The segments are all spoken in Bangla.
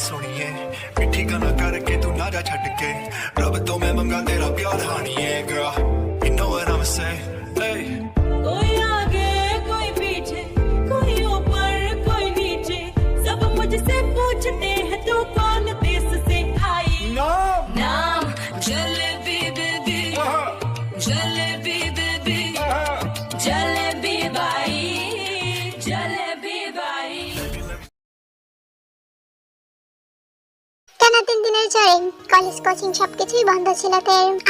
सोनिए मिठी गाना करके तू ना जा छड़ के रब तो मैं मंगा तेरा प्यार हानी है girl you know what I'm saying hey कोई आगे कोई पीछे कोई ऊपर कोई नीचे सब मुझसे पूछते हैं तू कौन देश से आई नाम jalebi baby jalebi baby jalebi by jalebi by টানা 3 দিনের জ্বরে কলেজ কোচিং সবকিছুই বন্ধ ছিল।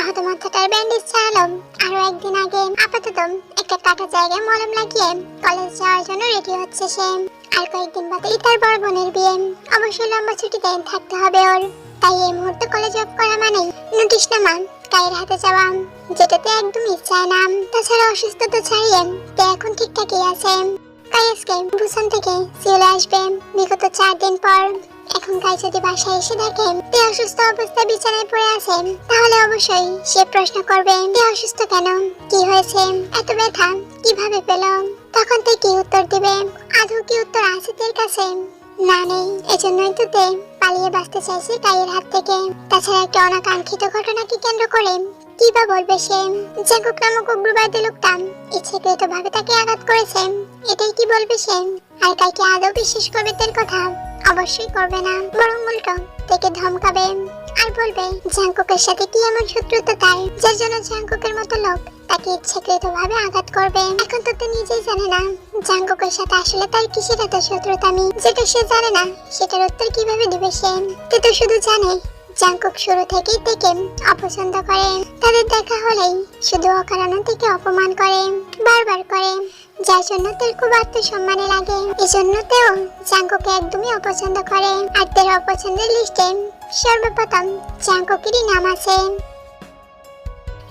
আহত মাথাটার ব্যান্ডেজ চালালো। আরো একদিন আগে আপাতত একটা কাটা জায়গায় মলম লাগিয়ে কলেজ যাওয়ার জন্য রেডি হচ্ছে সে। আর কয়েকদিন বাদেই তার বড় বোনের বিয়ে, অবশ্যই লম্বা ছুটিতে থাকতে হবে ওর। তাই এই মুহূর্তে কলেজ অফ করা মানেই নোটিশনামা কায়ের হাতে যাওয়া, যেটাতে একদম ইচ্ছায় না। তাছাড়া অসুস্থতা ছাড়িয়ে তে এখন ঠিকঠাকই আছে। কায়েসকে বুসান থেকে চলে আসবে বিগত 4 দিন পর। এখন কাই যদি বাসায় এসে দেখে তে অসুস্থ অবস্থায় বিছানায় পড়ে আছে, তাহলে অবশ্যই সে প্রশ্ন করবে তে অসুস্থ কেন, কি হয়েছে, এত ব্যথা কিভাবে পেল। তখন তে কি উত্তর দিবে? আদৌ কি উত্তর আছে তের কাছে? না নেই। এজন্যই তো তে পালিয়ে বাঁচতে চাইছে কাইয়ের হাত থেকে। তাছাড়া একটা অনাকাঙ্ক্ষিত ঘটনাকে কেন্দ্র করে কি বা বলবে সে? জাঙ্কুক নামক উগ্রবাদী লোকটা ইচ্ছাকৃতভাবে তাকে আঘাত করেছে, এটাই কি বলবে সে? আর কাইকে আদৌ বিশ্বাস করবে তের কথা? অবশ্যই করবে না, বরং উল্টো তাকে ধমকাবে আর বলবে জাঙ্কুকের সাথে কি এমন শত্রুতা তার, যার জন্য জাঙ্কুকের মতো লোক তাকে ইচ্ছাকৃতভাবে আঘাত করবে। এখন তো তে নিজেই জানে না জাঙ্কুকের সাথে আসলে তার কিসের এত শত্রুতামি। যেটা সে জানে না সেটার উত্তর কিভাবে দিবে সে? তে তো শুধু জানে জাঙ্কুক শুরু থেকেই তাকে অপছন্দ করে। তাদের দেখা হলেই শুধু অকারণে তাকে অপমান করে, বারবার করে, যার জন্য তের খুব আত্মসম্মানে লাগে। এজন্য তেও জাঙ্কুকে একদমই অপছন্দ করে। আর তের অপছন্দের লিস্টে সর্বপ্রথম জাঙ্কুকেরই নাম আছে।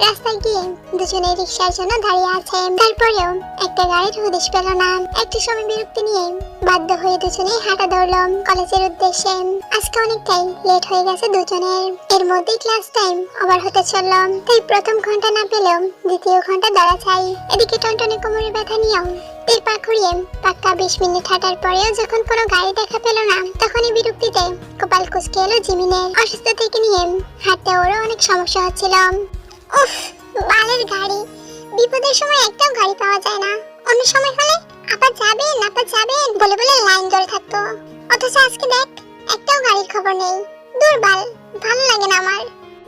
রাস্তায় গিয়ে দুজনে রিক্সার জন্য দাঁড়িয়ে আছে। তারপরেও একটা গাড়ির হদিশ পেল না। একটু সময় বিরক্তি নিয়ে বাধ্য হয়ে দুজনেই হাঁটা ধরল কলেজের উদ্দেশ্যে। আজকে অনেকটাই লেট হয়ে গেছে দুজনের। এর মধ্যেই ক্লাস টাইম ওভার হতে চলল। তাই প্রথম ঘন্টা না পেলেও দ্বিতীয় ঘন্টা ধরা চাই। এদিকে টনটনে কোমরে ব্যথা নিয়েও তের পা খুঁড়িয়ে পাক্কা 20 মিনিট হাঁটার পরেও যখন কোনো গাড়ি দেখা পেল না, তখনই বিরক্তিতে কপাল কুঁচকে এলো জিমিনের। অসুস্থ থেকে নিয়ে হাঁটতে ওরও অনেক সমস্যা হচ্ছিল। উফ, বালের গাড়ি! বিপদের সময় একটাও গাড়ি পাওয়া যায় না। অন্য সময় হলে আপা যাবেন বলে বলে লাইন ধরে থাকতো, অথচ আজকে দেখ একটাও গাড়ির খবর নেই। দুর্বল, ভালো লাগে না আমার।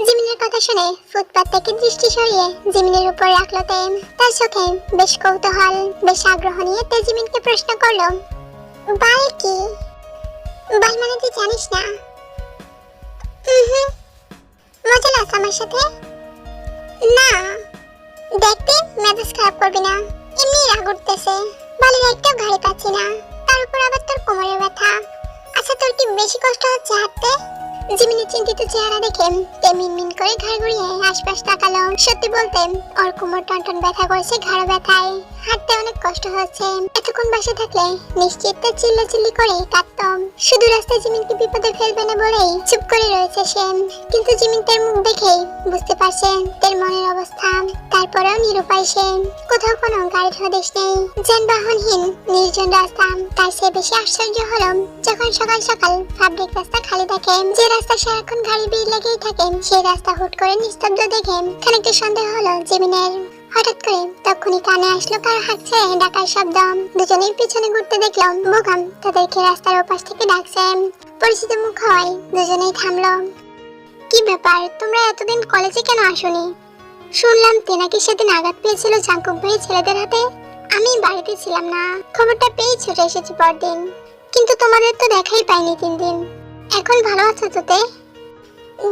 জিমিনের কথা শুনে ফুটপাত থেকে দৃষ্টি সরিয়ে জিমিনের উপর রাখলো তে। তার চোখে বেশ কৌতূহল, বেশ আগ্রহ নিয়ে তে জিমিনকে প্রশ্ন করলো, বাল কি? বাল মানে তুই জানিস না? মজা লাগছে আমার সাথে? না, দেখতে মেজাজ খারাপ করবি না, এমনি রাগ উঠতেছে। বালের একটাও গাড়ি পাচ্ছি না, তার উপর আবার তোর কোমরে ব্যথা। আচ্ছা, তোর কি বেশি কষ্ট হচ্ছে হাঁটতে? জিমিনের চিন্তিত চেহারা দেখে তে মিনমিন করে ঘাড় ঘুরিয়ে আশপাশ তাকালো। সত্যি বলতে ওর কোমর টনটন ব্যথা করছে, ঘাড় ব্যথায় হাঁটতে অনেক কষ্ট হচ্ছে। এতক্ষণ বাসে থাকলে নিশ্চিত তে চিল্লাচিল্লি করে কাঁদতাম। শুধু রাস্তায় জিমিনকে বিপদে ফেলবে না বলেই চুপ করে রয়েছে সে। কিন্তু জিমিন তার মুখ দেখেই বুঝতে পারছে তার মনের অবস্থা। তারপরেও নিরুপায় সে। কোথাও কোনো গাড়ির হদিশ নেই, যানবাহনহীন নির্জন রাস্তা। তার চেয়ে বেশি আশ্চর্য হলো যখন সকাল সকাল পাবলিক রাস্তা খালি দেখে। যে রাস্তা সারাক্ষণ গাড়ি ভিড় লেগেই থাকে, সেই রাস্তা হুট করে নিস্তব্ধ দেখে খানিকটা সন্দেহ হলো জিমিনের। হঠাৎ করে তখনই কানে আসলো কার হাঁকছে ডাকার শব্দ। দুজনের পিছনে ঘুরতে দেখলাম বোগাম তাদেরকে রাস্তার ওপাশ থেকে ডাকছে। পরিচিত মুখ হওয়ায় দুজনেই থামলো। কি ব্যাপার, তোমরা এতদিন কলেজে কেন আসোনি? শুনলাম তেনাকে সেদিন আঘাত পেয়েছিল জাঙ্কুক ভাই ছেলেদের হাতে। আমি বাড়িতে ছিলাম না, খবরটা পেয়ে ছুটে এসেছি পরদিন। কিন্তু তোমাদের তো দেখাই পাইনি 3 দিন। এখন ভালো আছো তো তে?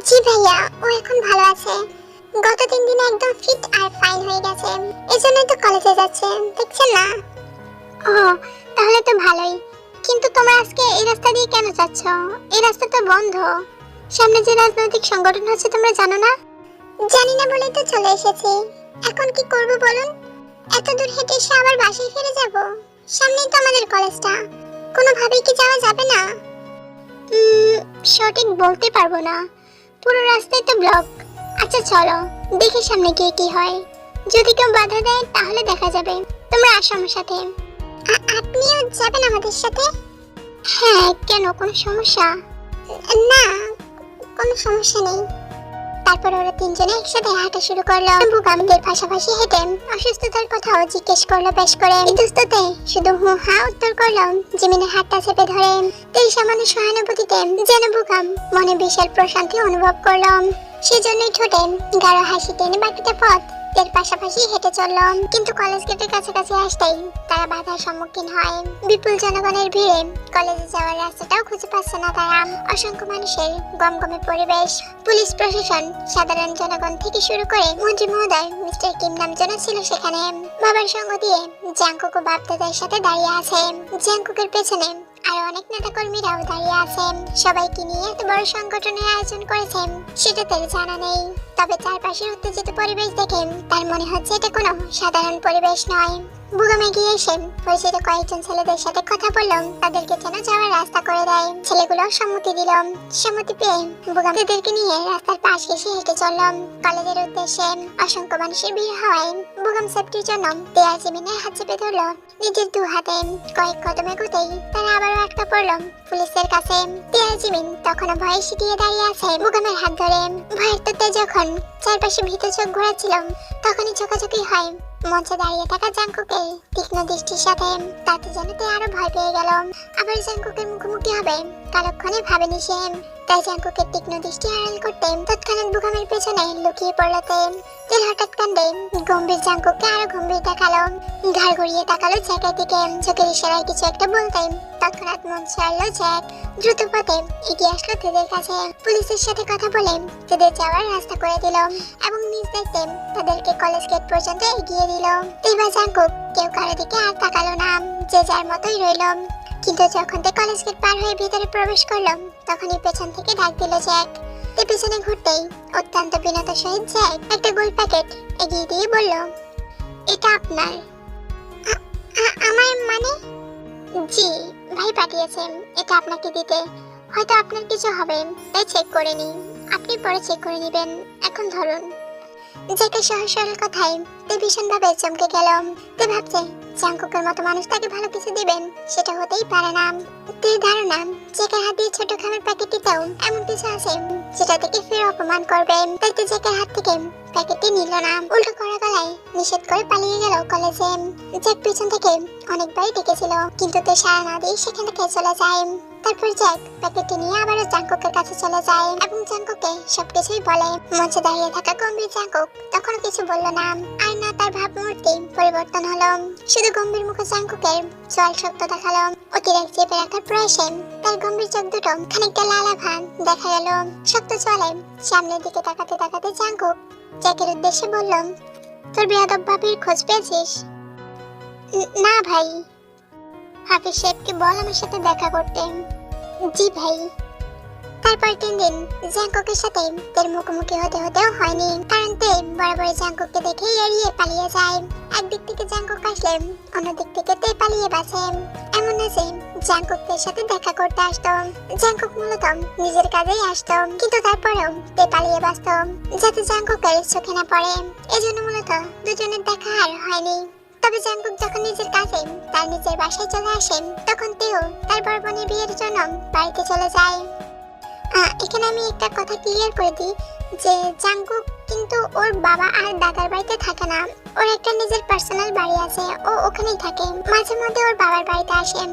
জি ভাইয়া, ও এখন ভালো আছে। গত 3 দিনে একদম ফিট আর ফাইন হয়ে গেছে। এজন্যই তো কলেজে যাচ্ছে, দেখছেন না? ও, তাহলে তো ভালোই। কিন্তু তোমরা আজকে এই রাস্তা দিয়ে কেন যাচ্ছ? এই রাস্তা তো বন্ধ। সামনে যে রাজনৈতিক সংগঠন হচ্ছে তোমরা জানো না? জানি না বলেই তো চলে এসেছি। এখন কি করব বলুন? এত দূর হেঁটে এসে আবার বাসায় ফিরে যাব? সামনেই তো আমাদের কলেজটা, কোনোভাবেই কি যাওয়া যাবে না? সঠিক বলতে পারবো না, পুরো রাস্তায় তো ব্লক। আচ্ছা চলো দেখি সামনে গিয়ে কি হয়, যদি কেউ বাধা দেয় তাহলে দেখা যাবে। তোমরা আসো আমার সাথে। আপনিও যাবেন আমাদের সাথে? হ্যাঁ, কেন কোনো সমস্যা? না, কোনো সমস্যা নেই। তারপর ওরা তিনজনে একসাথে হাঁটা শুরু করলো। বুগামদের পাশাপাশি হেঁটে অসুস্থতার কথাও জিজ্ঞেস করলো বেশ করে। ইতস্ততে শুধু হু হা উত্তর করলো। জিমিনের হাতটা চেপে ধরে এই সামান্য সহানুভূতিতে যেন বুগাম মনে বিশাল প্রশান্তি অনুভব করলো। সেজন্যই ঠোঁটে গাঢ় হাসি টেনে বাকিটা পথ এর পাশাপাশি হেঁটে চললো। কিন্তু কলেজ গেটের কাছাকাছি আসতেই তারা বাধার সম্মুখীন হয়। বিপুল জনগণের ভিড়ে কলেজে যাওয়ার রাস্তাটাও খুঁজে পাচ্ছে না তারা। অসংখ্য মানুষের গমগমে পরিবেশ, পুলিশ প্রশাসন, সাধারণ জনগণ থেকে শুরু করে মন্ত্রী মহোদয় মিস্টার কিম নামজনও ছিল সেখানে। বাবার সঙ্গ দিয়ে জাংকুক ও বাপদাদার সাথে দাঁড়িয়ে আছে। জাংকুকের পেছনে আরো অনেক নেতা কর্মীরাও দাঁড়িয়ে আছেন। সবাইকে নিয়ে এত বড় সংগঠনের আয়োজন করেছেন সেটা তার জানা নেই। তবে চারপাশের উত্তেজিত পরিবেশ দেখে তার মনে হচ্ছে এটা কোনো সাধারণ পরিবেশ নয়। বুগামে গিয়ে এসে পরিচিত কয়েকজন ছেলেদের সাথে কথা বললাম, তাদেরকে যেন যাওয়ার রাস্তা করে দেয়। ছেলেগুলো সম্মতি দিল। সম্মতি পেয়ে বুগাম তাদেরকে নিয়ে রাস্তার পাশ ঘেঁষে হেঁটে চললাম কলেজের উদ্দেশ্যে। অসংখ্য মানুষের ভিড় হওয়ায় বুগাম সেফটির জন্য দেয়া জিমিনের হাত চেপে ধরলো নিজের দু হাতে। কয়েক কদম এগোতেই তারা আবারও আটকা পড়লো পুলিশের কাছে। দেয়া জিমিন তখনও ভয়ে সিটিয়ে দাঁড়িয়ে আছে বুগামের হাত ধরে। ভয়ের তোতে যখন চারপাশে ভীত চোখ ঘোরাচ্ছিল তখনই চোখাচোখি হয় মঞ্চে দাঁড়িয়ে থাকা জাংকুকের তীক্ষ্ণ দৃষ্টির সাথে। তাতে যেন তে আরো ভয় পেয়ে গেল। আবার জাংকুকের মুখোমুখি হবে কালক্ষণে ভাবেনি সে। তাই জাংকুকের তীক্ষ্ণ দৃষ্টি আড়াল করতে তৎক্ষণাৎ বুগামের পেছনে লুকিয়ে পড়ল তেল হঠাৎ কাণ্ডে গম্ভীর জাংকুককে আরো গম্ভীর দেখালো। ঘাড় ঘুরিয়ে তাকালো জ্যাকের দিকে। চোখের ইশারায় কিছু একটা বলতে তৎক্ষণাৎ মন ছাড়লো জ্যাক। দ্রুত পথে এগিয়ে আসলো তেদের কাছে। পুলিশের সাথে কথা বলে তেদের যাওয়ার রাস্তা করে দিল এবং নিজ দায়িত্বে তাদেরকে কলেজ গেট পর্যন্ত এগিয়ে দিল। এবার জাংকুক কেউ কারো দিকে আর তাকালো না, যে যার মতোই রইল। কিন্তু যখন তে কলেজ গেট পার হয়ে ভিতরে প্রবেশ করলো তখনই পেছন থেকে ডাক দিল জ্যাক। তে পেছনে ঘুরতেই অত্যন্ত বিনত সহিত জ্যাক একটা গোল প্যাকেট এগিয়ে দিয়ে বলল, এটা আপনার। আমার মানে? জি, ভাই পাঠিয়েছেন এটা আপনাকে দিতে। হয়তো আপনার কিছু হবে তাই চেক করে নিন, আপনি পরে চেক করে নেবেন। এখন ধরুন। জ্যাকের সহজ সরল কথায় তে ভীষণভাবে চমকে গেল। তে ভাবছে জাংকুকের মতো মানুষ তাকে ভালো কিছু দিবেন সেটা হতেই পারে না। তে ধারণা জ্যাকের হাত দিয়ে ছোট খামের প্যাকেটটিতেও এমন কিছু আছে যেটা থেকে ফের অপমান করবে। তাই তো জ্যাকের হাত থেকে প্যাকেটটি নিল না, উল্টো করা গলায় নিষেধ করে পালিয়ে গেল কলেজে। জ্যাক পিছন থেকে অনেকবারই ডেকেছিল কিন্তু তে সাড়া না দিয়ে সেখান থেকে চলে যায়। তারপর জ্যাক প্যাকেটটি নিয়ে আবারও জাংকুকের কাছে চলে যায় এবং জাংকুককে সবকিছুই বলে। মঞ্চে দাঁড়িয়ে থাকা গম্ভীর জাংকুক তখনও কিছু বলল না, আর না তার ভাবমূর্তি পরিবর্তন হলো। শুধু গম্ভীর মুখে জাংকুকের চোয়াল শক্ত দেখালো। অতিরিক্ত চেপে রাখার প্রয়াসে তার গম্ভীর চোখ দুটো খানিকটা লালা ভান দেখা গেল। শক্ত চোয়ালে সামনের দিকে তাকাতে তাকাতে জাংকুক জ্যাকের উদ্দেশ্যে বলল, তোর বেয়াদব ভাবির খোঁজ পেয়েছিস? না ভাই। হাফিজ সাহেবকে বল আমার সাথে দেখা করতে। জি ভাই। তারপর 3 দিন জাংকুকের সাথে তের মুখোমুখি হতে হতেও হয়নি, কারণ তে বরাবর জাংকুককে দেখে এড়িয়ে পালিয়ে যায়। একদিক থেকে জাংকুক আসলে অন্যদিক থেকে তে পালিয়ে বাঁচে। এমন না যে জাংকুকের সাথে দেখা করতে আসতো, জাংকুক মূলত নিজের কাজেই আসতো, কিন্তু তারপরেও তে পালিয়ে বাঁচত যাতে জাংকুকের চোখে না পড়ে। এজন্য মূলত দুজনের দেখা আর হয়নি। তবে জাংকুক যখন নিজের কাজে তার নিজের বাসায় চলে আসে তখন তেও তার বড় বোনের বিয়ের জন্য বাড়িতে চলে যায়। এখানে আমি একটা কথা ক্লিয়ার করে দিই যে জাংকুক কিন্তু ওর বাবা আর দাদার বাড়িতে থাকে না, ওর একটা নিজের পার্সোনাল বাড়ি আছে, ও ওখানেই থাকে। মাঝে মধ্যে ওর বাবার বাড়িতে আসে।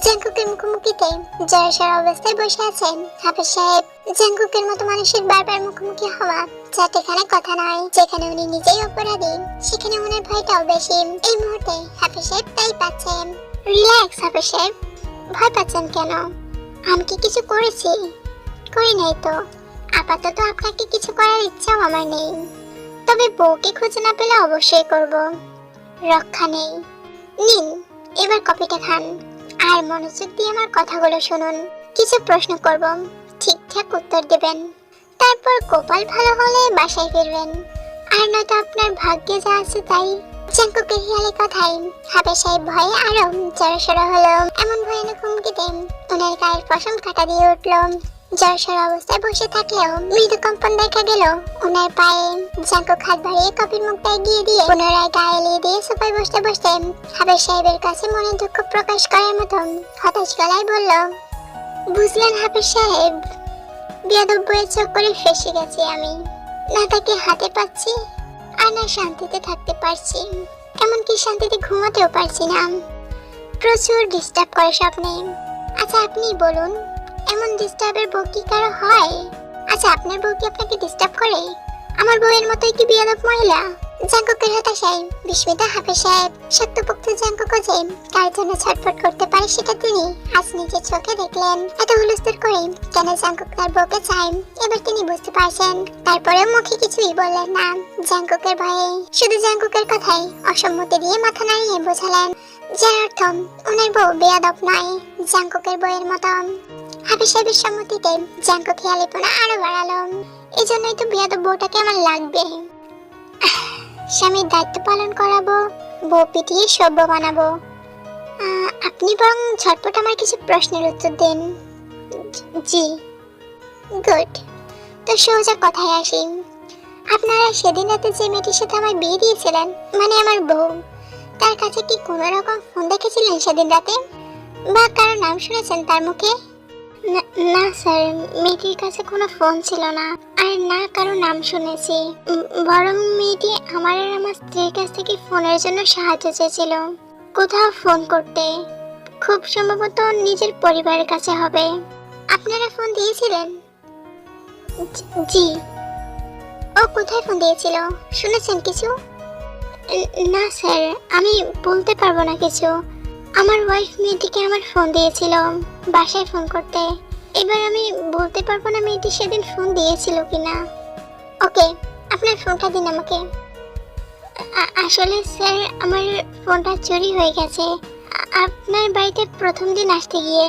জাংকুকের মুখোমুখিতে জড়সড় অবস্থায় বসে আছেন হাফিজ সাহেব। জাংকুকের মতো মানুষের বারবার মুখোমুখি হওয়া চারটেখানে কথা নয়। যেখানে উনি নিজেই অপরাধী সেখানে ওনার ভয়টাও বেশি। এই মুহূর্তে হাফিজ সাহেব তাই পাচ্ছেন। রিল্যাক্স হাফিজ সাহেব, ভয় পাচ্ছেন কেন? আমি কি কিছু করেছি? করি নাই তো। আপাতত আপনাকে কিছু করার ইচ্ছাও আমার নেই, তবে বউকে খুঁজে না পেলে অবশ্যই করব। রক্ষা নেই। নিন এবার কপিটা খান আর মনোযোগ দিয়ে আমার কথাগুলো শুনুন। কিছু প্রশ্ন করব, ঠিকঠাক উত্তর দেবেন। তারপর কপাল ভালো হলে বাসায় ফিরবেন, আর নয়তো আপনার ভাগ্যে যা আছে তাই। জাঙ্কুকের হিয়ালি কথায় হাফেজ সাহেব ভয়ে আরো জড়সড় হলো। এমন ভয়ানক হুমকিতে ওনার গায়ের পশম কাটা দিয়ে উঠলো। জড়সড় অবস্থায় বসে থাকলেও মৃদু কম্পন দেখা গেল ওনার পায়ে। জাঙ্কুক হাত বাড়িয়ে কপির মুখটা এগিয়ে দিয়ে পুনরায় গায়ে এলিয়ে দিয়ে সোফায় বসতে বসতে হাফেজ সাহেবের কাছে মনে দুঃখ প্রকাশ করার মতন হতাশ গলায় বলল, বুঝলেন হাফেজ সাহেব, বেয়াদব বইয়ের চক্করে ফেসে গেছি আমি। না তাকে হাতে পাচ্ছি আর না শান্তিতে থাকতে পারছি, এমনকি শান্তিতে ঘুমাতেও পারছি না। প্রচুর ডিস্টার্ব করে স্বপ্নে। আচ্ছা আপনি বলুন, এমন ডিস্টার্বের বউ কি কারো হয়? আচ্ছা আপনার বউ কি আপনাকে ডিস্টার্ব করে? আমার বউয়ের মতোই কি বেয়াদব মহিলা? জাঙ্কুকের হতাশায় বিস্মিত হাফেজ সাহেব শক্তপোক্ত জাঙ্কুকও যে কার জন্য ছটফট করতে পারে সেটা তিনি আজ নিজের চোখে দেখলেন। এত হুলস্থুল করে কেন জাঙ্কুক তার বউকে চায় এবার তিনি বুঝতে পারছেন। তারপরেও মুখে কিছুই বললেন না জাঙ্কুকের ভয়ে। শুধু জাঙ্কুকের কথাই অসম্মতি দিয়ে মাথা নাড়িয়ে বোঝালেন, যার অর্থ ওনার বউ বেয়াদব নয়, জাঙ্কুকের বউয়ের মতো। হাফেজ সাহেবের সম্মতিতে জাঙ্কুক হিয়ালিপনা আরো বাড়ালো। এই জন্যই তো বেয়াদব বউটাকে আমার লাগবে। স্বামীর দায়িত্ব পালন করাবো, বউ পিটিয়ে সভ্য বানাবো। আপনি বরং ঝটপট আমার কিছু প্রশ্নের উত্তর দিন। জি। গুড। তো সোজা কথায় আসি, আপনারা সেদিন রাতে যে মেয়েটির সাথে আমার বিয়ে দিয়েছিলেন, মানে আমার বউ, তার কাছে কি কোনো রকম ফোন দেখেছিলেন সেদিন রাতে, বা কারো নাম শুনেছেন তার মুখে? না স্যার, মেয়েটির কাছে কোনো ফোন ছিল না, আর না কারো নাম শুনেছি। বরং মেয়েটি আমার আর আমার স্ত্রীর কাছ থেকে ফোনের জন্য সাহায্য চেয়েছিল, কোথাও ফোন করতে। খুব সম্ভবত নিজের পরিবারের কাছে হবে। আপনারা ফোন দিয়েছিলেন? জি। ও কোথায় ফোন দিয়েছিল, শুনেছেন কিছু? না স্যার, আমি বলতে পারবো না কিছু। আমার ওয়াইফ মেয়েটিকে আমার ফোন দিয়েছিল বাসায় ফোন করতে। এবার আমি বলতে পারবো না মেয়েটি সেদিন ফোন দিয়েছিল কিনা। ওকে, আপনার ফোনটা দিন আমাকে। আসলে স্যার, আমার ফোনটা চুরি হয়ে গেছে আপনার বাড়িতে প্রথম দিন আসতে গিয়ে।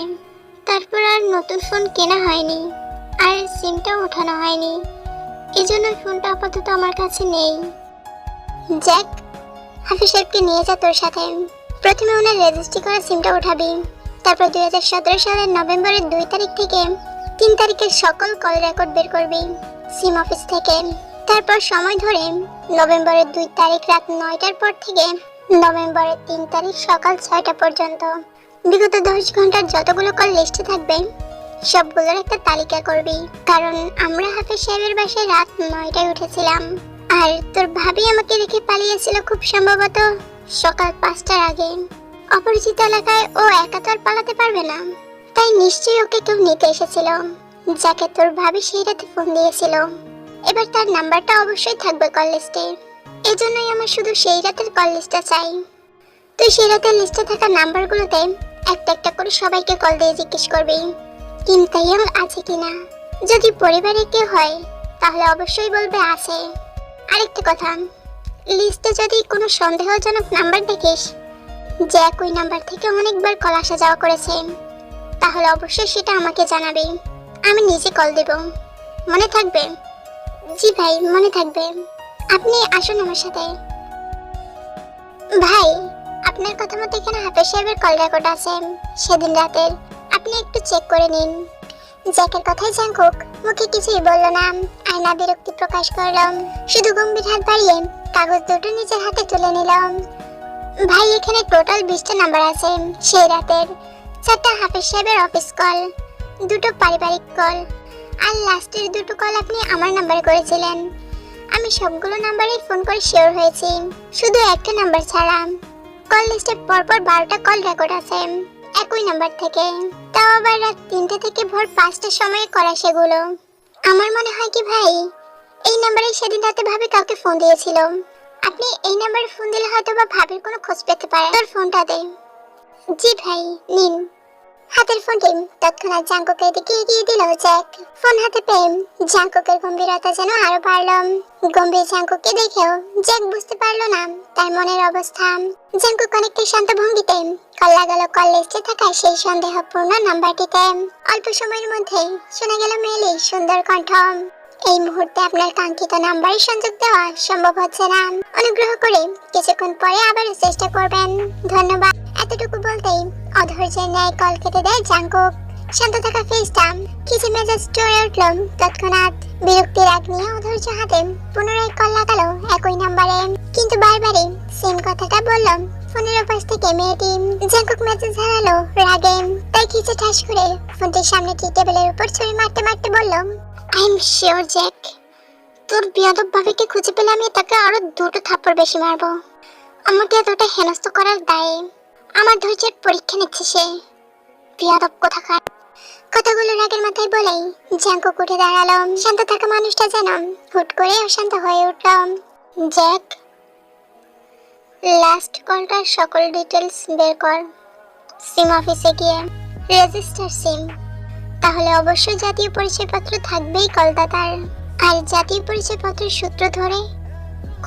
তারপর আর নতুন ফোন কেনা হয়নি, আর সিমটাও ওঠানো হয়নি। এজন্য ফোনটা আপাতত আমার কাছে নেই। জ্যাক, হাফিজ সাহেবকে নিয়ে যা তোর সাথে। প্রথমে ওনার রেজিস্ট্রি করা সিমটা উঠাবি। তারপর 2017 সালের নভেম্বরের 2 তারিখ থেকে 3 তারিখের সকল কল রেকর্ড বের করবি সিম অফিস থেকে। তারপর সময় ধরে নভেম্বরের 2 তারিখ রাত 9টার পর থেকে নভেম্বরের 3 তারিখ সকাল 6টা পর্যন্ত বিগত 10 ঘন্টার যতগুলো কল লিস্টে থাকবে সবগুলোর একটা তালিকা করবি। কারণ আমরা হাফিজ সাহেবের বাসায় রাত 9টায় উঠেছিলাম, আর তোর ভাবি আমাকে রেখে পালিয়েছিল খুব সম্ভবত সকাল 5টার আগে। অপরিচিত এলাকায় ও একা তো আর পালাতে পারবে না, তাই নিশ্চয়ই ওকে কেউ নিতে এসেছিল, যাকে তোর ভাবি সেই রাতে ফোন দিয়েছিল। এবার তার নাম্বারটা অবশ্যই থাকবে কল লিস্টে। এজন্যই আমার শুধু সেই রাতের কল লিস্টটা চাই। তুই সেই রাতের লিস্টে থাকা নাম্বারগুলোতে একটা একটা করে সবাইকে কল দিয়ে জিজ্ঞেস করবি কিম তাইয়াং আছে কিনা। যদি পরিবারে কেউ হয় তাহলে অবশ্যই বলবে আছে। আরেকটা কথা, লিস্টে যদি কোনো সন্দেহজনক নাম্বার দেখিস যে ওই নাম্বার থেকে অনেকবার কল আসা যাওয়া করেছে, তাহলে অবশ্যই সেটা আমাকে জানাবি। আমি নিজে কল দেব, মনে থাকবে? জি ভাই, মনে থাকবে। আপনি আসুন আমার সাথে। ভাই, আপনার কথা মতো এখানে হাফেজ সাহেবের কল রেকর্ড আছে সেদিন রাতের, আপনি একটু চেক করে নিন। জ্যাকের কথায় জাঙ্কুক মুখে কিছুই বলল না, আর না বিরক্তি প্রকাশ করল। শুধু গম্ভীর হাত বাড়িয়ে কাগজ দুটো নিজের হাতে তুলে নিল। ভাই, এখানে টোটাল 20টা নাম্বার আছে সেই রাতের। 4টা হাফেজ সাহেবের অফিস কল, 2টো পারিবারিক কল, আর লাস্টের 2টো কল আপনি আমার নাম্বারে করেছিলেন। আমি সবগুলো নাম্বারেই ফোন করে শিওর হয়েছি, শুধু একটা নাম্বার ছাড়া। কল লিস্টে পরপর 12টা কল রেকর্ড আছে একই নাম্বার থেকে, তাও আবার রাত 3টে থেকে ভোর 5টার সময়ে করা সেগুলো। আমার মনে হয় কি ভাই, এই নাম্বারে সেদিন রাতে ভাবি কাউকে ফোন দিয়েছিল। আপনি এই নাম্বারে ফোন দিলে হয়তো বা ভাবির কোনো খোঁজ পেতে পারেন। তোর ফোনটা দে। জি ভাই, নিন। হাতের ফোনটি তৎক্ষণাৎ জাঙ্কুকের দিকে এগিয়ে দিল জ্যাক। ফোন হাতে পেয়ে জাঙ্কুকের গম্ভীরতা যেন আরো বাড়ল। গম্ভীর জাঙ্কুককে দেখেও জ্যাক বুঝতে পারলো না তার মনের অবস্থা। জাঙ্কুক অনেকটা শান্ত ভঙ্গিতে কল লাগালো কল লিস্টে থাকা সেই সন্দেহপূর্ণ নাম্বারটিতে। অল্প সময়ের মধ্যেই শোনা গেল মেয়েলির সুন্দর কণ্ঠ। এই মুহূর্তে আপনার কাঙ্ক্ষিত নাম্বারে সংযোগ দেওয়া সম্ভব হচ্ছে না, অনুগ্রহ করে কিছুক্ষণ পরে আবার চেষ্টা করবেন, ধন্যবাদ। এতটুকু বলতেই অধৈর্যের ন্যায় কল কেটে দেয় জাঙ্কুক। শান্ত থাকা ফেসটা খিচে মেজাজ চড়ে উঠল তৎক্ষণাৎ। বিরক্তির রাগ নিয়ে অধৈর্য হাতে পুনরায় কল লাগালো একই নাম্বারে, কিন্তু বারবারই সেম কথাটা বলল ফোনের ওপাশ থেকে মেয়েটি। জাঙ্কুক মেজাজ হারালো রাগে, তাই খিচে ঠাস করে ফোনটির সামনে টেবিলের উপর ছুরি মারতে মারতে বলল, আই এম শিওর জ্যাক, তোর বিয়াদব ভাবিকে খুঁজে পেলে আমি তাকে আরো 2টো থাপ্পড় বেশি মারবো। আমাকে এতটা হেনস্থ করার দায়ে আমার ধৈর্যের পরীক্ষা নিচ্ছে সে, বিয়াদব কোথাকার। কথাগুলো রাগের মাথায় বলেই জাঙ্কুক উঠে দাঁড়ালো। শান্ত থাকা মানুষটা যেন হুট করে অশান্ত হয়ে উঠল। জ্যাক, লাস্ট কলটার সকল ডিটেলস বের কর। সিম অফিসে গিয়ে রেজিস্টার সিম, তাহলে অবশ্যই জাতীয় পরিচয়পত্র থাকবেই কলদাতার। আর জাতীয় পরিচয়পত্রের সূত্র ধরে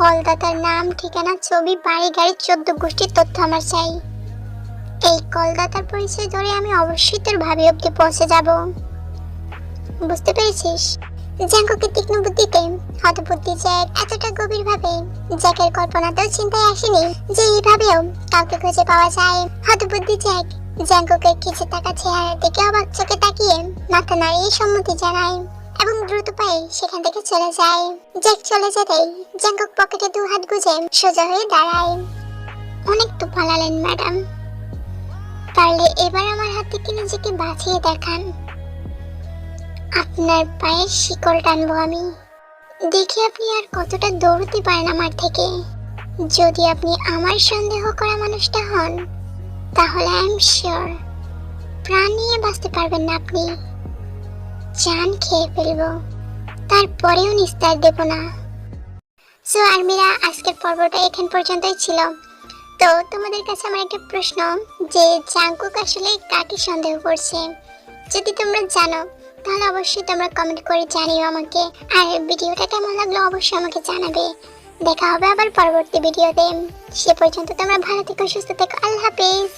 কলদাতার নাম, ঠিকানা, ছবি, বাড়ি, গাড়ি, 14 গোষ্ঠীর তথ্য আমার চাই। এই কলদাতার পরিচয় ধরে আমি অবশ্যই তোর ভাবি অবধি পৌঁছে যাব, বুঝতে পেরেছিস? জাঙ্কুকের তীক্ষ্ণ বুদ্ধিতে হতবুদ্ধি জ্যাক এতটা গভীর ভাবে জ্যাকের কল্পনাতেও চিন্তায় আসেনি যে এইভাবেও কাউকে খুঁজে পাওয়া যায়। হতবুদ্ধি জ্যাক জাঙ্কুকের খিচে থাকা চেহারার দিকে অবাক চোখে তাকিয়ে মাথা নাড়িয়ে সম্মতি জানায় এবং দ্রুত পায়ে সেখান থেকে চলে যায়। জ্যাক চলে যেতেই জাঙ্কুক পকেটে 2 হাত গুজে সোজা হয়ে দাঁড়ায়। অনেক তো পালালেন ম্যাডাম, পারলে এবার আমার হাত থেকে নিজেকে বাঁচিয়ে দেখান। আপনার পায়ের শিকল টানবো আমি, দেখি আপনি আর কতটা দৌড়তে পারেন আমার থেকে। যদি আপনি আমার সন্দেহ করা মানুষটা হন, তাহলে আই এম শিওর প্রাণ নিয়ে বাঁচতে পারবেন না আপনি। জান খেয়ে ফেলবো, তারপরেও নিস্তার দেব না। সো আর্মিরা, আজকের পর্বটা এখান পর্যন্তই ছিল। তো তোমাদের কাছে আমার একটা প্রশ্ন, যে জাঙ্কুক আসলে কাকে সন্দেহ করছে? যদি তোমরা জানো তাহলে অবশ্যই তোমরা কমেন্ট করে জানিও আমাকে। আর ভিডিওটা কেমন লাগলো অবশ্যই আমাকে জানাবে। দেখা হবে আবার পরবর্তী ভিডিওতে। সে পর্যন্ত তোমরা ভালো থেকো, সুস্থ থেকো। আল্লাহ হাফেজ।